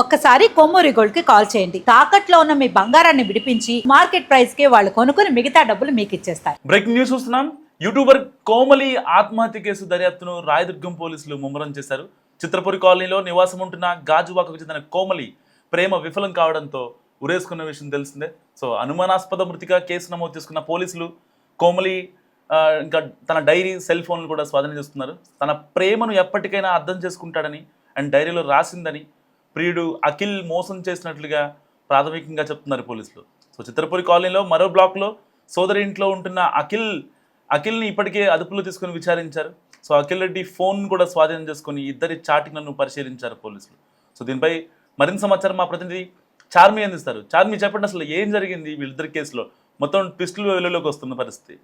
ఒక్కసారి కొమ్మూరి గోల్డ్ కి కాల్ చేయండి. తాకట్లో ఉన్న మీ బంగారాన్ని విడిపించి మార్కెట్ ప్రైస్ కి వాళ్ళు కొనుక్కుని మిగతా డబ్బులు మీకు ఇచ్చేస్తారు. బ్రేకింగ్ న్యూస్ చూస్తున్నాం. యూట్యూబర్ కోమలి ఆత్మహత్య కేసు దర్యాప్తును రాయదుర్గం పోలీసులు ముమ్మరం చేశారు. చిత్రపురి కాలనీలో నివాసం ఉంటున్న గాజువాకకు చెందిన కోమలి ప్రేమ విఫలం కావడంతో ఉరేసుకున్న విషయం తెలిసిందే. సో అనుమానాస్పద మృతిగా కేసు నమోదు చేసుకున్న పోలీసులు కోమలి ఇంకా తన డైరీ, సెల్ ఫోన్లు కూడా స్వాధీనం చేస్తున్నారు. తన ప్రేమను ఎప్పటికైనా అర్థం చేసుకుంటాడని అండ్ డైరీలో రాసిందని ప్రియుడు అఖిల్ మోసం చేసినట్లుగా ప్రాథమికంగా చెప్తున్నారు పోలీసులు. సో చిత్రపురి కాలనీలో మరో బ్లాక్లో సోదరి ఇంట్లో ఉంటున్న అఖిల్ని ఇప్పటికే అదుపులో తీసుకుని విచారించారు. సో అఖిల్ రెడ్డి ఫోన్ కూడా స్వాధీనం చేసుకుని ఇద్దరి చాటింగ్లను పరిశీలించారు పోలీసులు. సో దీనిపై మరింత సమాచారం మా ప్రతినిధి చార్మి అందిస్తారు. చార్మి, చెప్పండి, అసలు ఏం జరిగింది వీళ్ళిద్దరి కేసులో? మొత్తం ట్విస్టులు వెలుగులోకి వస్తున్న పరిస్థితి.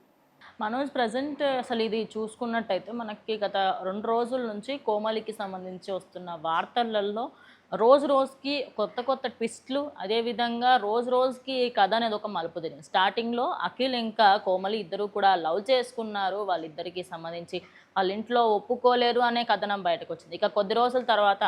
మనోజ్, ప్రజెంట్ అసలు ఇది చూసుకున్నట్టయితే మనకి గత 2 రోజుల నుంచి కోమలికి సంబంధించి వస్తున్న వార్తలలో రోజు రోజుకి కొత్త ట్విస్ట్లు, అదేవిధంగా రోజుకి ఈ కథ అనేది ఒక మలుపు తిరిగింది. స్టార్టింగ్లో అఖిల్ ఇంకా కోమలి ఇద్దరు కూడా లవ్ చేసుకున్నారు. వాళ్ళిద్దరికి సంబంధించి వాళ్ళ ఇంట్లో ఒప్పుకోలేరు అనే కథనం బయటకు వచ్చింది. ఇక కొద్ది రోజుల తర్వాత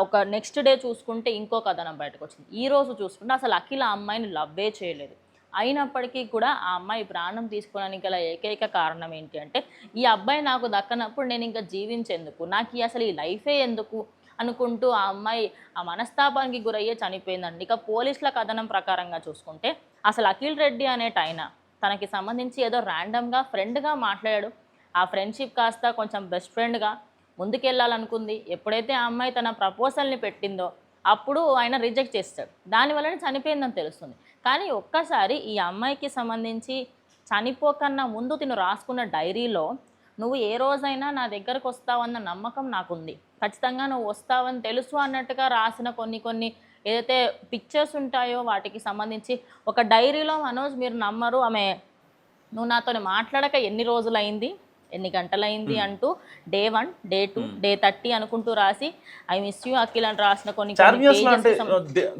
ఒక నెక్స్ట్ డే చూసుకుంటే ఇంకో కథనం బయటకు వచ్చింది. ఈ రోజు చూసుకుంటే అసలు అఖిల్ ఆ అమ్మాయిని లవ్వే చేయలేదు. అయినప్పటికీ కూడా ఆ అమ్మాయి ప్రాణం తీసుకోవడానికి గల ఏకైక కారణం ఏంటి అంటే, ఈ అబ్బాయి నాకు దక్కనప్పుడు నేను ఇంకా జీవించేందుకు, నాకు అసలు ఈ లైఫే ఎందుకు అనుకుంటూ ఆ అమ్మాయి ఆ మనస్తాపానికి గురయ్యే చనిపోయిందండి. ఇక పోలీసుల కథనం ప్రకారంగా చూసుకుంటే అసలు అఖిల్ రెడ్డి అనేటైన తనకి సంబంధించి ఏదో ర్యాండమ్గా ఫ్రెండ్గా మాట్లాడాడు. ఆ ఫ్రెండ్షిప్ కాస్త కొంచెం బెస్ట్ ఫ్రెండ్గా ముందుకెళ్ళాలనుకుంది. ఎప్పుడైతే ఆ అమ్మాయి తన ప్రపోజల్ని పెట్టిందో అప్పుడు ఆయన రిజెక్ట్ చేస్తాడు. దానివల్లనే చనిపోయిందని తెలుస్తుంది. కానీ ఒక్కసారి ఈ అమ్మాయికి సంబంధించి చనిపోకన్నా ముందు తిను రాసుకున్న డైరీలో, నువ్వు ఏ రోజైనా నా దగ్గరకు వస్తావన్న నమ్మకం నాకుంది, ఖచ్చితంగా నువ్వు వస్తావని తెలుసు అన్నట్టుగా రాసిన కొన్ని ఏదైతే పిక్చర్స్ ఉంటాయో వాటికి సంబంధించి ఒక డైరీలో, మనోజ్ మీరు నమ్మరు, ఆమె నువ్వు నాతో మాట్లాడక ఎన్ని రోజులైంది, ఎన్ని గంటలైంది అంటూ డే 1, డే 2, డే 30 అనుకుంటూ రాసి ఐ మిస్ యూ అఖిల్ అని రాసిన కొన్ని.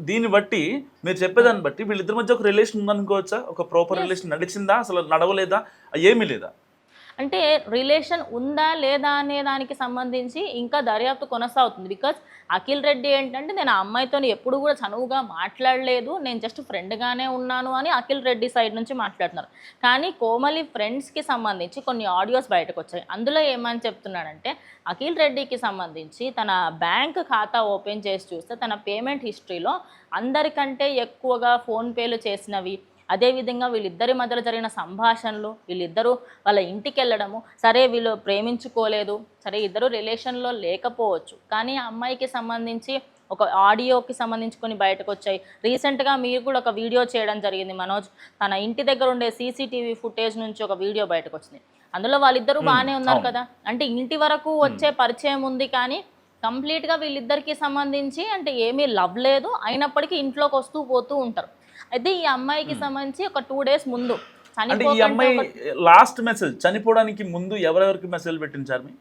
దీన్ని బట్టి మీరు చెప్పేదాన్ని బట్టి వీళ్ళిద్దరి మధ్య ఒక రిలేషన్ ఉందనుకోవచ్చా? ఒక ప్రాపర్ రిలేషన్ నడిచిందా, అసలు నడవలేదా, ఏమీ లేదా? అంటే రిలేషన్ ఉందా లేదా అనే దానికి సంబంధించి ఇంకా దర్యాప్తు కొనసాగుతుంది. బికాజ్ అఖిల్ రెడ్డి ఏంటంటే, నేను ఆ అమ్మాయితో ఎప్పుడు కూడా చనువుగా మాట్లాడలేదు, నేను జస్ట్ ఫ్రెండ్గానే ఉన్నాను అని అఖిల్ రెడ్డి సైడ్ నుంచి మాట్లాడుతున్నారు. కానీ కోమలి ఫ్రెండ్స్కి సంబంధించి కొన్ని ఆడియోస్ బయటకు వచ్చాయి. అందులో ఏమని చెప్తున్నాడంటే, అఖిల్ రెడ్డికి సంబంధించి తన బ్యాంక్ ఖాతా ఓపెన్ చేసి చూస్తే తన పేమెంట్ హిస్టరీలో అందరికంటే ఎక్కువగా ఫోన్పేలు చేసినవి, అదేవిధంగా వీళ్ళిద్దరి మధ్యలో జరిగిన సంభాషణలు, వీళ్ళిద్దరూ వాళ్ళ ఇంటికి వెళ్ళడము, సరే వీళ్ళు ప్రేమించుకోలేదు, సరే ఇద్దరు రిలేషన్లో లేకపోవచ్చు, కానీ ఆ అమ్మాయికి సంబంధించి ఒక ఆడియోకి సంబంధించి కొన్ని బయటకు వచ్చాయి. రీసెంట్గా మీరు కూడా ఒక వీడియో చేయడం జరిగింది మనోజ్. తన ఇంటి దగ్గర ఉండే సీసీటీవీ ఫుటేజ్ నుంచి ఒక వీడియో బయటకు వచ్చింది. అందులో వాళ్ళిద్దరూ బాగానే ఉన్నారు కదా, అంటే ఇంటి వరకు వచ్చే పరిచయం ఉంది, కానీ కంప్లీట్గా వీళ్ళిద్దరికి సంబంధించి అంటే ఏమీ లవ్ లేదు, అయినప్పటికీ ఇంట్లోకి వస్తూ పోతూ ఉంటారు. అయితే ఈ అమ్మాయికి సంబంధించి ఒక 2 days ముందు లాస్ట్ మెసేజ్ చనిపోవడానికి ముందు ఎవరెవరికి మెసేజ్ పెట్టించారు?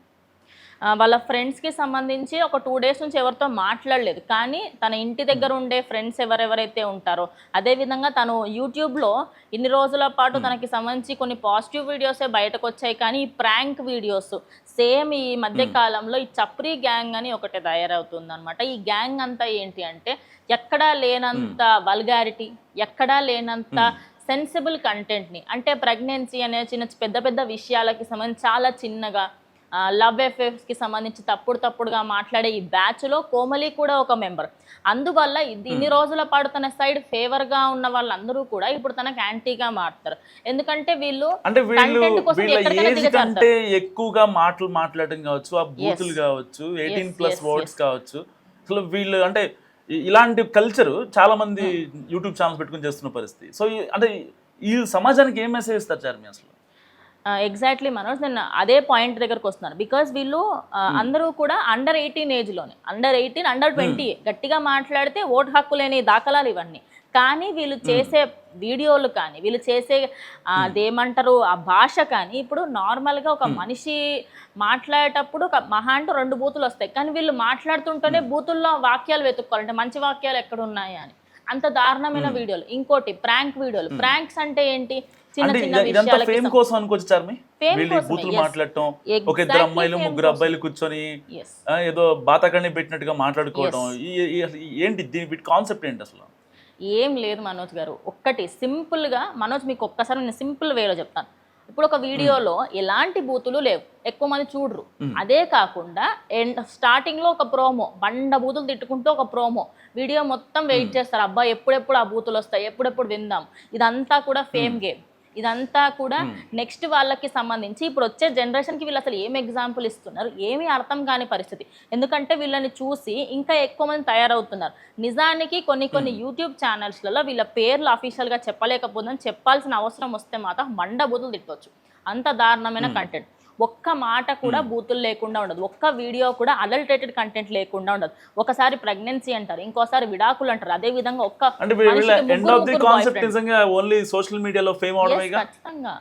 వాళ్ళ ఫ్రెండ్స్కి సంబంధించి ఒక 2 days నుంచి ఎవరితో మాట్లాడలేదు. కానీ తన ఇంటి దగ్గర ఉండే ఫ్రెండ్స్ ఎవరెవరైతే ఉంటారో, అదేవిధంగా తను యూట్యూబ్లో ఇన్ని రోజుల పాటు తనకి సంబంధించి కొన్ని పాజిటివ్ వీడియోసే బయటకు వచ్చాయి, కానీ ఈ ప్రాంక్ వీడియోస్ సేమ్ ఈ మధ్య కాలంలో ఈ చప్రీ గ్యాంగ్ అని ఒకటి తయారవుతుంది అనమాట. ఈ గ్యాంగ్ అంతా ఏంటి అంటే, ఎక్కడా లేనంత వల్గారిటీ, ఎక్కడా లేనంత సెన్సిబుల్ కంటెంట్ని, అంటే ప్రెగ్నెన్సీ అనే పెద్ద విషయాలకి సంబంధించి చాలా చిన్నగా, లవ్ అఫేర్స్కి సంబంధించి తప్పుడుగా మాట్లాడే ఈ బ్యాచ్లో కోమలి కూడా ఒక మెంబర్. అందువల్ల ఇన్ని రోజుల పాటు తన సైడ్ ఫేవర్గా ఉన్న వాళ్ళందరూ కూడా ఇప్పుడు తనకు యాంటీగా మారుతారు. ఎందుకంటే వీళ్ళు ఎక్కువగా మాటలు మాట్లాడడం కావచ్చు, ఆ బూతులు కావచ్చు, 18+ వర్డ్స్ కావచ్చు, అసలు వీళ్ళు అంటే ఇలాంటి కల్చర్ చాలా మంది యూట్యూబ్ ఛానల్స్ పెట్టుకుని చేస్తున్న పరిస్థితి. సో అంటే ఈ సమాజానికి ఏం మెసేజ్ ఇస్తారు చార్మి అసలు? ఎగ్జాక్ట్లీ మనోజ్, నేను అదే పాయింట్ దగ్గరకు వస్తున్నాను. బికాజ్ వీళ్ళు అందరూ కూడా అండర్ 18 ఏజ్లోనే, అండర్ 18, అండర్ 20 గట్టిగా మాట్లాడితే ఓటు హక్కు లేని దాఖలాలు ఇవన్నీ. కానీ వీళ్ళు చేసే వీడియోలు కానీ, వీళ్ళు చేసే అదేమంటారు ఆ భాష కానీ, ఇప్పుడు నార్మల్గా ఒక మనిషి మాట్లాడేటప్పుడు ఒక మహా అంటూ 2 బూతులు వస్తాయి, కానీ వీళ్ళు మాట్లాడుతుంటేనే బూతుల్లో వాక్యాలు వెతుక్కోవాలంటే మంచి వాక్యాలు ఎక్కడ ఉన్నాయి అని, అంత దారుణమైన వీడియోలు. ఇంకోటి ప్రాంక్ వీడియోలు. ప్రాంక్స్ అంటే ఏంటి, చిన్న అంటే చిన్న ఇదంతా విషయాలకి ఫేమ్ కోసం అనుకోవచ్చు చార్మి, Fame వీళ్ళు కోసమే, బూతులు yes. మాట్లాడటం, ఒక ఇద్దరు Exactly అమ్మాయిలు fame ముగ్గురు కోసం. అబ్బాయిలు కూర్చొని Yes. ఏదో బాతాకర్ణి పెట్టినట్టుగా మాట్లాడుకోవడం, ఏంటి దీని వీటి కాన్సెప్ట్ ఏంటి అసలు? ఏం లేదు మనోజ్ గారు, ఒక్కటి సింపుల్గా మనోజ్ మీకు ఒక్కసారి నేను సింపుల్ వేలో చెప్తాను. ఇప్పుడు ఒక వీడియోలో ఎలాంటి బూతులు లేవు, ఎక్కువ మంది చూడరు. అదే కాకుండా స్టార్టింగ్లో ఒక ప్రోమో, బండ బూతులు తిట్టుకుంటూ ఒక ప్రోమో, వీడియో మొత్తం వెయిట్ చేస్తారు, అబ్బా ఎప్పుడెప్పుడు ఆ బూతులు వస్తాయి, ఎప్పుడెప్పుడు విందాం. ఇదంతా కూడా ఫేమ్ గేమ్. ఇదంతా కూడా నెక్స్ట్ వాళ్ళకి సంబంధించి ఇప్పుడు వచ్చే జనరేషన్కి వీళ్ళు అసలు ఏం ఎగ్జాంపుల్ ఇస్తున్నారు, ఏమీ అర్థం కాని పరిస్థితి. ఎందుకంటే వీళ్ళని చూసి ఇంకా ఎక్కువ మంది తయారవుతున్నారు. నిజానికి కొన్ని యూట్యూబ్ ఛానల్స్లలో వీళ్ళ పేర్లు అఫీషియల్గా చెప్పలేకపోతుందని చెప్పాల్సిన అవసరం వస్తే మాత్రం మండ బూతులు తిట్టవచ్చు. అంత దారుణమైన కంటెంట్. ఒక్క మాట కూడా బూతులు లేకుండా ఉండదు, ఒక్క వీడియో కూడా అడల్టరేటెడ్ కంటెంట్ లేకుండా ఉండదు. ఒకసారి ప్రెగ్నెన్సీ అంటారు, ఇంకోసారి విడాకులు అంటారు. అదే విధంగా ఒక్క అంటే వీళ్ళ ఎండ్ ఆఫ్ ది కాన్సెప్ట్ నిజంగా ఓన్లీ సోషల్ మీడియాలో ఫేమ్ అవడమేగా, ఖచ్చితంగా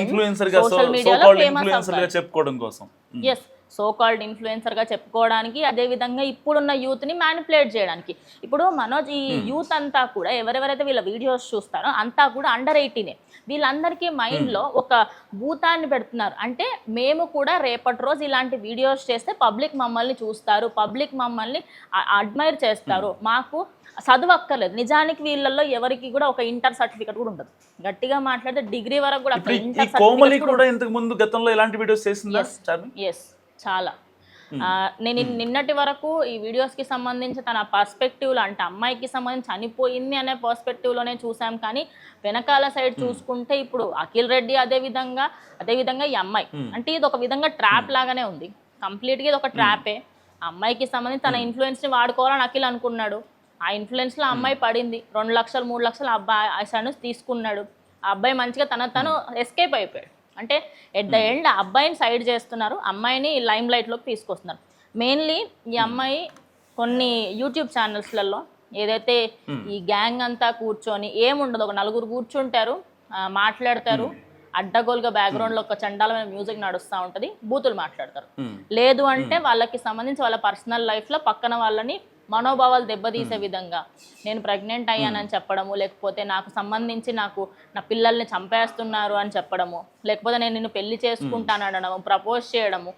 ఇన్ఫ్లుయెన్సర్ గా, సోషల్ సో మీడియాలో కాల్డ్ ఫేమస్ ఇన్ఫ్లుయెన్సర్ గా చెప్పుకోవడం కోసం. ఎస్, సో కాల్డ్ ఇన్ఫ్లుయెన్సర్గా చెప్పుకోవడానికి, అదేవిధంగా ఇప్పుడున్న యూత్ని మ్యానిపులేట్ చేయడానికి. ఇప్పుడు మనోజ్, ఈ యూత్ అంతా కూడా ఎవరెవరైతే వీళ్ళ వీడియోస్ చూస్తారో అంతా కూడా అండర్ 18. వీళ్ళందరికీ మైండ్లో ఒక భూతాన్ని పెడుతున్నారు. అంటే మేము కూడా రేపటి రోజు ఇలాంటి వీడియోస్ చేస్తే పబ్లిక్ మమ్మల్ని చూస్తారు, పబ్లిక్ మమ్మల్ని అడ్మైర్ చేస్తారు, మాకు చదువు అక్కర్లేదు. నిజానికి వీళ్ళల్లో ఎవరికి కూడా ఒక ఇంటర్ సర్టిఫికేట్ కూడా ఉండదు. గట్టిగా మాట్లాడితే డిగ్రీ వరకు కూడా కోమలి కూడా ఇంతకు ముందు గతంలో ఎలాంటి వీడియోస్ చేసిందా? ఎస్, చాలా. నేను నిన్నటి వరకు ఈ వీడియోస్కి సంబంధించి తన పర్స్పెక్టివ్లో, అంటే అమ్మాయికి సంబంధించి చనిపోయింది అనే పర్స్పెక్టివ్లోనే చూసాం. కానీ వెనకాల సైడ్ చూసుకుంటే ఇప్పుడు అఖిల్ రెడ్డి, అదేవిధంగా ఈ అమ్మాయి, అంటే ఇది ఒక విధంగా ట్రాప్ లాగానే ఉంది. కంప్లీట్గా ఇది ఒక ట్రాపే. అమ్మాయికి సంబంధించి తన ఇన్ఫ్లుయెన్స్ని వాడుకోవాలని అఖిల్ అనుకున్నాడు. ఆ ఇన్ఫ్లుయెన్స్లో అమ్మాయి పడింది, 2 లక్షలు 3 లక్షలు అబ్బాయి సైడ్ నుంచి తీసుకున్నాడు. ఆ అబ్బాయి మంచిగా తను ఎస్కేప్ అయిపోయాడు. అంటే ఎట్ ద ఎండ్ ఆ అబ్బాయిని సైడ్ చేస్తున్నారు, అమ్మాయిని లైమ్ లైట్లోకి తీసుకొస్తున్నారు. మెయిన్లీ ఈ అమ్మాయి కొన్ని యూట్యూబ్ ఛానల్స్లలో ఏదైతే ఈ గ్యాంగ్ అంతా కూర్చొని ఏముండదు, ఒక 4 కూర్చుంటారు, మాట్లాడతారు, అడ్డగోలుగా బ్యాక్గ్రౌండ్లో ఒక చండాలమైన మ్యూజిక్ నడుస్తూ ఉంటుంది, బూతులు మాట్లాడతారు. లేదు అంటే వాళ్ళకి సంబంధించి వాళ్ళ పర్సనల్ లైఫ్లో పక్కన వాళ్ళని మనోభావాలు దెబ్బతీసే విధంగా, నేను ప్రెగ్నెంట్ అయ్యానని చెప్పడము, లేకపోతే నాకు సంబంధించి నా పిల్లల్ని చంపేస్తున్నారు అని చెప్పడము, లేకపోతే నేను నిన్ను పెళ్లి చేసుకుంటాను అనడము, ప్రపోజ్ చేయడము,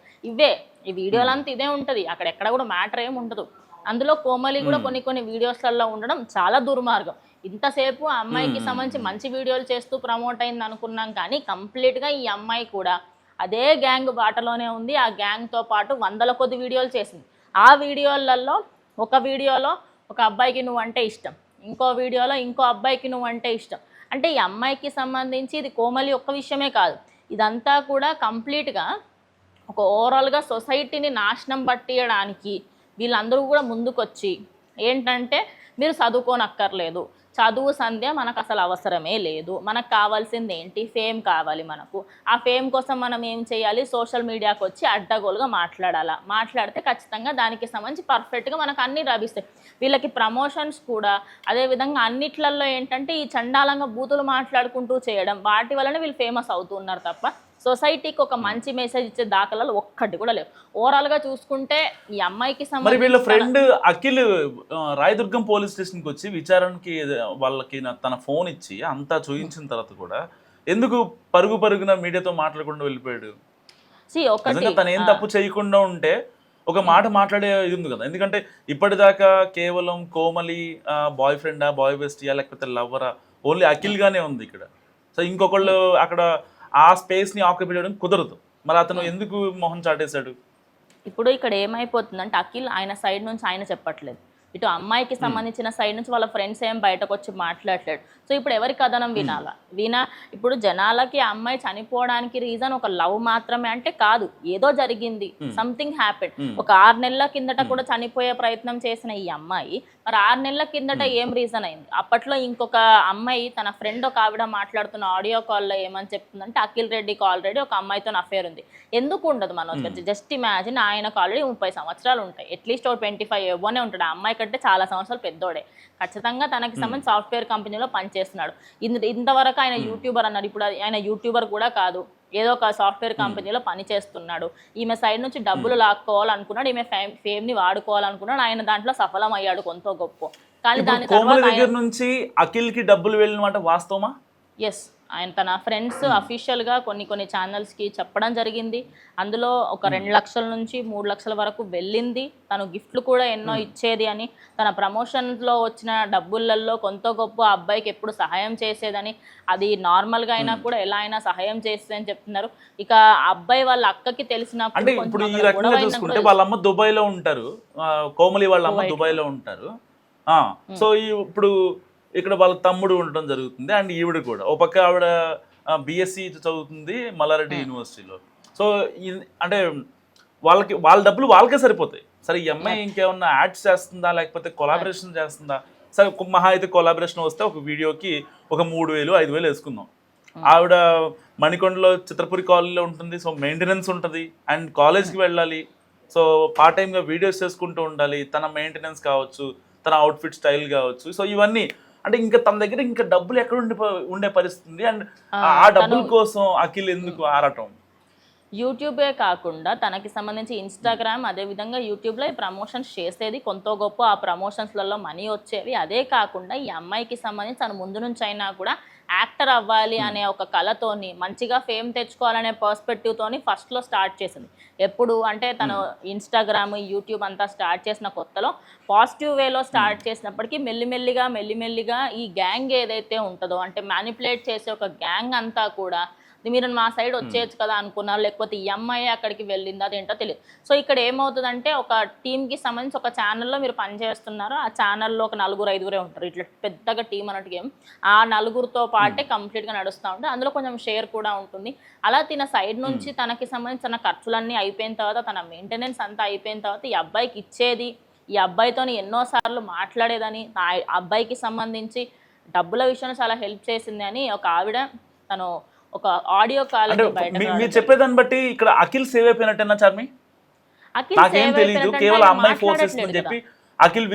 ఈ వీడియోలంతా ఇదే ఉంటుంది. అక్కడ ఎక్కడ కూడా మ్యాటర్ ఏమి ఉండదు. అందులో కోమలి కూడా కొన్ని వీడియోస్లలో ఉండడం చాలా దుర్మార్గం. ఇంతసేపు ఆ అమ్మాయికి సంబంధించి మంచి వీడియోలు చేస్తూ ప్రమోట్ అయింది అనుకున్నాం, కానీ కంప్లీట్గా ఈ అమ్మాయి కూడా అదే గ్యాంగ్ బాటలోనే ఉంది. ఆ గ్యాంగ్తో పాటు 100ల కొద్ది వీడియోలు చేసింది. ఆ వీడియోలలో ఒక వీడియోలో ఒక అబ్బాయికి నువ్వంటే ఇష్టం, ఇంకో వీడియోలో ఇంకో అబ్బాయికి నువ్వంటే ఇష్టం. అంటే ఈ అమ్మాయికి సంబంధించి ఇది కోమలి ఒక్క విషయమే కాదు, ఇదంతా కూడా కంప్లీట్గా ఒక ఓవరాల్గా సొసైటీని నాశనం పట్టియడానికి వీళ్ళందరూ కూడా ముందుకొచ్చి ఏంటంటే మీరు చదువుకోనక్కర్లేదు, చదువు సంధ్య మనకు అసలు అవసరమే లేదు, మనకు కావాల్సింది ఏంటి, ఫేమ్ కావాలి మనకు. ఆ ఫేమ్ కోసం మనం ఏం చేయాలి, సోషల్ మీడియాకి వచ్చి అడ్డగోలుగా మాట్లాడితే ఖచ్చితంగా దానికి సంబంధించి పర్ఫెక్ట్గా మనకు అన్నీ లభిస్తాయి. వీళ్ళకి ప్రమోషన్స్ కూడా అదేవిధంగా అన్నిట్లలో ఏంటంటే ఈ చండాలంగా బూతులు మాట్లాడుకుంటూ చేయడం, వాటి వలన వీళ్ళు ఫేమస్ అవుతున్నారు తప్ప సొసైటీకి ఒక మంచి మెసేజ్ ఇచ్చే దాఖలాలు ఒక్కటి కూడా లేవు. ఓవరాల్గా చూసుకుంటే ఈ అమ్మాయికి సంబంధించి వీళ్ళ ఫ్రెండ్ అఖిల్ రాయదుర్గం పోలీస్ స్టేషన్కి వచ్చి విచారణకి వాళ్ళకి తన ఫోన్ ఇచ్చి అంతా చూపించిన తర్వాత కూడా ఎందుకు పరుగున మీడియాతో మాట్లాడకుండా వెళ్ళిపోయాడు? తను ఏం తప్పు చేయకుండా ఉంటే ఒక మాట మాట్లాడే ఇది ఉంది కదా. ఎందుకంటే ఇప్పటిదాకా కేవలం కోమలి బాయ్ ఫ్రెండా, బాయ్ బెస్టియా, లేకపోతే లవ్వరా, ఓన్లీ అఖిల్ గానే ఉంది ఇక్కడ. సో ఇంకొకళ్ళు అక్కడ ఆ స్పేస్ ని ఆక్యుపై చేయడం కుదరదు. మరి అతను ఎందుకు మొహం చాటేశాడు? ఇప్పుడు ఇక్కడ ఏమైపోతుందంటే అఖిల్ ఆయన సైడ్ నుంచి ఆయన చెప్పట్లేదు, ఇటు అమ్మాయికి సంబంధించిన సైడ్ నుంచి వాళ్ళ ఫ్రెండ్స్ ఏం బయటకు వచ్చి మాట్లాడలేడు. సో ఇప్పుడు ఎవరి కథనం వినా ఇప్పుడు జనాలకి ఆ అమ్మాయి చనిపోవడానికి రీజన్ ఒక లవ్ మాత్రమే అంటే కాదు, ఏదో జరిగింది, సంథింగ్ హ్యాపెన్. ఒక 6 నెలల కిందట కూడా చనిపోయే ప్రయత్నం చేసిన ఈ అమ్మాయి మరి 6 నెలల కిందట ఏం రీజన్ అయింది? అప్పట్లో ఇంకొక అమ్మాయి తన ఫ్రెండ్ ఒక ఆవిడ మాట్లాడుతున్న ఆడియో కాల్లో ఏమని చెప్తుందంటే అఖిల్ రెడ్డికి ఆల్రెడీ ఒక అమ్మాయితో అఫేర్ ఉంది. ఎందుకు ఉండదు మనోజ్? జస్ట్ ఇమాజిన్, ఆయనకు ఆల్రెడీ 30 సంవత్సరాలు ఉంటాయి, అట్లీస్ట్ 25 ఇవ్వనే ఉంటాడు. ఆ అమ్మాయి కంటే చాలా సంవత్సరాలు పెద్దోడే, ఖచ్చితంగా తనకి సంబంధించి సాఫ్ట్వేర్ కంపెనీలో పనిచేస్తున్నాడు. ఇంతవరకు ఆయన యూట్యూబర్ అన్నారు, ఇప్పుడు ఆయన యూట్యూబర్ కూడా కాదు, ఏదో ఒక సాఫ్ట్వేర్ కంపెనీలో పని చేస్తున్నాడు. ఈమె సైడ్ నుంచి డబ్బులు లాక్కోవాలనుకున్నాడు, ఈమె ఫేమ్ని వాడుకోవాలనుకున్నాడు, ఆయన దాంట్లో సఫలం అయ్యాడు కొంత గొప్ప. కానీ దాని తర్వాత నుంచి అఖిల్ కి డబ్బులు వెళ్ళిన మాట వాస్తవమా? ఎస్, ఆయన తన ఫ్రెండ్స్ అఫీషియల్గా కొన్ని ఛానల్స్కి చెప్పడం జరిగింది. అందులో ఒక 2 లక్షల నుంచి 3 లక్షల వరకు వెళ్ళింది. తను గిఫ్ట్లు కూడా ఎన్నో ఇచ్చేది అని, తన ప్రమోషన్లో వచ్చిన డబ్బులలో కొంత గొప్ప అబ్బాయికి ఎప్పుడు సహాయం చేసేదని, అది నార్మల్గా అయినా కూడా ఎలా అయినా సహాయం చేసేదని చెప్తున్నారు. ఇక అబ్బాయి వాళ్ళ అక్కకి అంటే తెలిసినప్పుడు ఇప్పుడు ఈ రకంగా చూసుకుంటే వాళ్ళ అమ్మ దుబాయ్లో ఉంటారు, కోమలి వాళ్ళ అమ్మ దుబాయ్లో ఉంటారు. సో ఇప్పుడు ఇక్కడ వాళ్ళ తమ్ముడు ఉండడం జరుగుతుంది అండ్ ఈవిడ కూడా ఓ పక్క ఆవిడ బిఎస్సి చదువుతుంది మల్లారెడ్డి యూనివర్సిటీలో. సో అంటే వాళ్ళ డబ్బులు వాళ్ళకే సరిపోతాయి. సరే ఈ అమ్మాయి ఇంకేమన్నా యాడ్స్ చేస్తుందా లేకపోతే కొలాబరేషన్ చేస్తుందా? సరే మహా అయితే కొలాబరేషన్ వస్తే ఒక వీడియోకి ఒక 3,000 5,000 వేసుకుందాం. ఆవిడ మణికొండలో చిత్రపురి కాలనీలో ఉంటుంది. సో మెయింటెనెన్స్ ఉంటుంది అండ్ కాలేజ్కి వెళ్ళాలి. సో పార్ట్ టైమ్గా వీడియోస్ చేసుకుంటూ ఉండాలి. తన మెయింటెనెన్స్ కావచ్చు, తన అవుట్ఫిట్ స్టైల్ కావచ్చు. సో ఇవన్నీ అంటే ఇంకా తన దగ్గర ఇంకా డబ్బులు ఎక్కడ ఉండే పరిస్థితి అండ్ ఆ డబ్బుల కోసం అఖిల్ ఎందుకు ఆరాటం? యూట్యూబే కాకుండా తనకి సంబంధించి ఇన్స్టాగ్రామ్, అదేవిధంగా యూట్యూబ్లో ఈ ప్రమోషన్స్ చేసేది, కొంత గొప్ప ఆ ప్రమోషన్స్లలో మనీ వచ్చేవి. అదే కాకుండా ఈ అమ్మాయికి సంబంధించి తను ముందు నుంచి అయినా కూడా యాక్టర్ అవ్వాలి అనే ఒక కళతోని, మంచిగా ఫేమ్ తెచ్చుకోవాలనే పర్స్పెక్టివ్తోని ఫస్ట్లో స్టార్ట్ చేసింది. ఎప్పుడు అంటే తను ఇన్స్టాగ్రామ్, యూట్యూబ్ అంతా స్టార్ట్ చేసిన కొత్తలో పాజిటివ్ వేలో స్టార్ట్ చేసినప్పటికీ మెల్లిమెల్లిగా ఈ గ్యాంగ్ ఏదైతే ఉంటుందో, అంటే మ్యానిపులేట్ చేసే ఒక గ్యాంగ్ అంతా కూడా మీరు మా సైడ్ వచ్చేయచ్చు కదా అనుకున్నారు, లేకపోతే ఈ అమ్మాయి అక్కడికి వెళ్ళింది అదేంటో తెలియదు. సో ఇక్కడ ఏమవుతుందంటే ఒక టీంకి సంబంధించి ఒక ఛానల్లో మీరు పనిచేస్తున్నారు, ఆ ఛానల్లో ఒక 4-5 ఉంటారు, ఇట్లా పెద్దగా టీం అన్నట్టుగా ఏం, ఆ 4తో పాటే కంప్లీట్గా నడుస్తూ ఉంటుంది. అందులో కొంచెం షేర్ కూడా ఉంటుంది. అలా తిన సైడ్ నుంచి తనకి సంబంధించి తన ఖర్చులన్నీ అయిపోయిన తర్వాత, తన మెయింటెనెన్స్ అంతా అయిపోయిన తర్వాత ఈ అబ్బాయికి ఇచ్చేది, ఈ అబ్బాయితో ఎన్నోసార్లు మాట్లాడేదని, ఆ అబ్బాయికి సంబంధించి డబ్బుల విషయంలో చాలా హెల్ప్ చేసింది అని ఒక ఆవిడ తను ఒక ఆడియో కాల్ మీరు చెప్పేదాన్ని బట్టి ఇక్కడ అఖిల్ సేవ్ అయిపోయినట్టేనా చార్మి? నాకేం తెలియదు, కేవలం అమ్మాయి ఫోర్స్ చేస్తుందని చెప్పి అఖిల్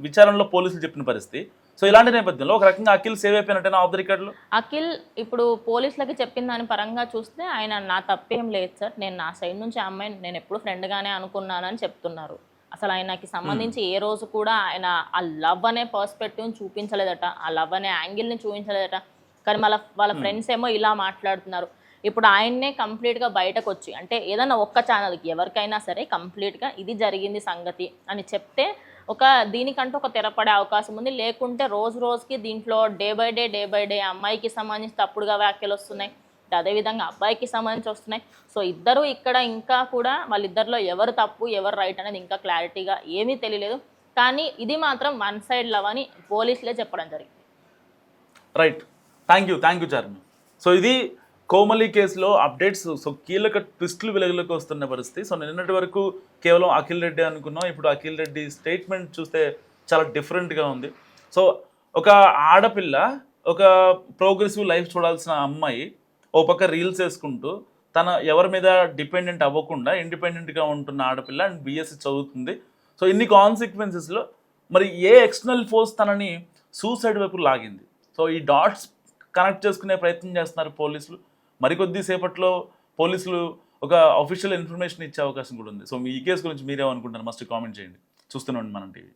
విచారణలో పోలీసులు చెప్పిన పరిస్థితి. సో ఇలాంటి నేపథ్యంలో ఒక రకంగా అఖిల్ సేవ్ అయిపోయినట్టేనా ఆఫ్ ది రికార్డులో? అఖిల్ ఇప్పుడు పోలీసులకి చెప్పిన దాని పరంగా చూస్తే ఆయన నా తప్పేం లేదు సార్, నేను నా సైడ్ నుంచి ఆ అమ్మాయిని నేను ఎప్పుడు ఫ్రెండ్గానే అనుకున్నానని చెప్తున్నారు. అసలు ఆయనకి సంబంధించి ఏ రోజు కూడా ఆయన ఆ లవ్ అనే పర్స్పెక్టివ్ని చూపించలేదట, ఆ లవ్ అనే యాంగిల్ని చూపించలేదట. కానీ వాళ్ళ ఫ్రెండ్స్ ఏమో ఇలా మాట్లాడుతున్నారు. ఇప్పుడు ఆయన్నే కంప్లీట్గా బయటకు వచ్చి, అంటే ఏదైనా ఒక్క ఛానల్కి ఎవరికైనా సరే కంప్లీట్గా ఇది జరిగింది సంగతి అని చెప్తే ఒక దీనికంటూ ఒక తెరపడే అవకాశం ఉంది. లేకుంటే రోజుకి దీంట్లో డే బై డే అమ్మాయికి సంబంధించి తప్పుడుగా వ్యాఖ్యలు వస్తున్నాయి, అదేవిధంగా అబ్బాయికి సంబంధించి వస్తున్నాయి. సో ఇద్దరు ఇక్కడ ఇంకా కూడా వాళ్ళిద్దరిలో ఎవరు తప్పు ఎవరు రైట్ అనేది ఇంకా క్లారిటీగా ఏమీ తెలియలేదు. కానీ ఇది మాత్రం వన్ సైడ్ లవ్ అని పోలీసులే చెప్పడం జరిగింది. Right, thank you Charmi. So ఇది కోమలి కేసులో అప్డేట్స్. సో కీలక ట్విస్టులు వెలుగులోకి వస్తున్న పరిస్థితి. సో నిన్నటి వరకు కేవలం అఖిల్ రెడ్డి అనుకున్నాం, ఇప్పుడు అఖిల్ రెడ్డి స్టేట్మెంట్ చూస్తే చాలా డిఫరెంట్గా ఉంది. సో ఒక ఆడపిల్ల, ఒక ప్రోగ్రెసివ్ లైఫ్ చూడాల్సిన అమ్మాయి ఓ పక్క రీల్స్ వేసుకుంటూ తన ఎవరి మీద డిపెండెంట్ అవ్వకుండా ఇండిపెండెంట్గా ఉంటున్న ఆడపిల్ల అండ్ బిఎస్సి చదువుతుంది. సో ఇన్ని కాన్సిక్వెన్సెస్లో మరి ఏ ఎక్స్టర్నల్ ఫోర్స్ తనని సూసైడ్ వైపు లాగింది? సో ఈ డాట్స్ కనెక్ట్ చేసుకునే ప్రయత్నం చేస్తున్నారు పోలీసులు. మరికొద్ది సేపట్లో పోలీసులు ఒక అఫీషియల్ ఇన్ఫర్మేషన్ ఇచ్చే అవకాశం కూడా ఉంది. సో మీ ఈ కేసు గురించి మీరేమనుకుంటారు? మస్ట్ కామెంట్ చేయండి. చూస్తూనే ఉండండి మనం టీవీ.